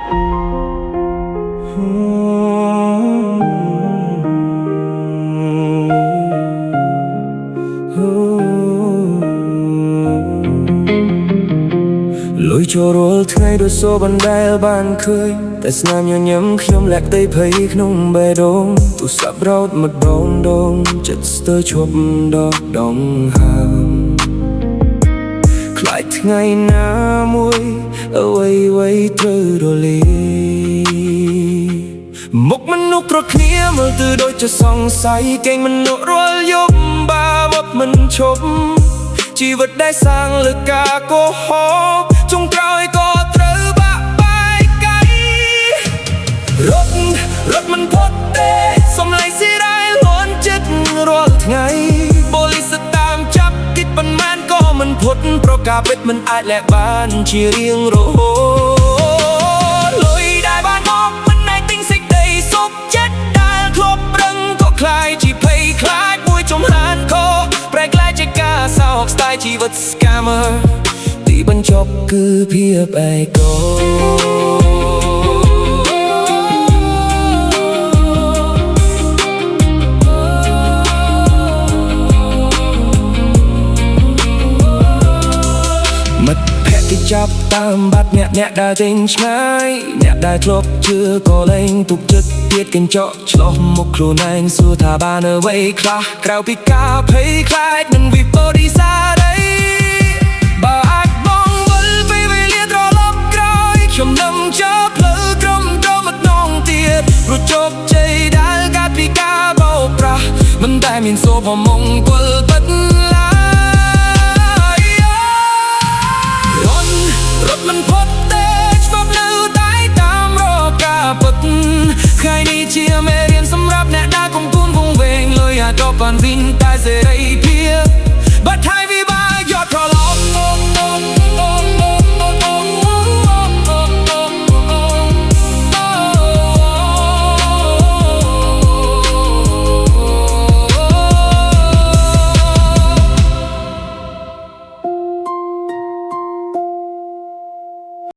លុយចូលរាល់ថ្ងៃដោយសូបណ្ដែលបានឃើញតែស្នាមញញឹមខ្ញុំលាក់ដីភ័យក្នុងបេះដូងទូរស័ព្ទរោទម្ដងដងចិត្តស្ទើរឈប់ដកដងហើមខ្លាចថ្ងៃណាមួយអ្វីត្រូវរលាមុខមនុស្សប្រត់គ្នាមើលទៅដូចជាសង្ស័យកេងមនុស្សរាល់យប់បាវប់មិនឈប់ជីវិតដែលសាងលើការកុហកចុងក្រោយក៏ត្រូវបាក់បែកកាយរត់មិនផុតទេសំឡេងស៊ីរ៉ែលន់ចិត្តរាល់ថ្ងៃប៉ូលីសតាមចាប់គិតប៉ុន្មានក៏មិនផុតប្រការពិតមិនអាចលែកបានជារៀងរហូតលុយដែលបានមកមិនអាចទិញសេចក្តីសុខចិត្តដែលធ្លាប់ប្រឹងក៏คล้ายជាភ័យខ្លាចមួយចំហានខោប្រែក្លាយជាការសោកស្ដាយជីវិត scammer ទីបញ្ចប់គឺភាពឯកោមិត្តភក្តិគេចាប់តាមបាត់អ្នកដែលចេញឆ្ងាយអ្នកដែលធ្លាប់ជឿក៏លែងទុកចិត្តទៀតកញ្ចក់ឆ្លោះមុខខ្លួនឯងសួរថាបានអ្វីខ្លះក្រៅពីការភ័យខ្លាចនឹងវិបត្តិសាដីបើអាចបងវិលពេលវេលាត្រឡប់ក្រោយខ្ញុំនឹងចាប់ផ្លូវត្រឹមត្រូវម្ដងទៀតព្រោះជោគជ័យដែលកើតពីការបោកប្រាស់មិនដែលមានសុភមង្គលពិតឡើយរត់មិនផុតទេច្បាប់នៅតែតាមរកការពិតថ្ងៃនេះជាមេរៀនសម្រាប់អ្នកដែលកំពុងវង្វេងលុយអាចបានវិញតែសេរីភាព But time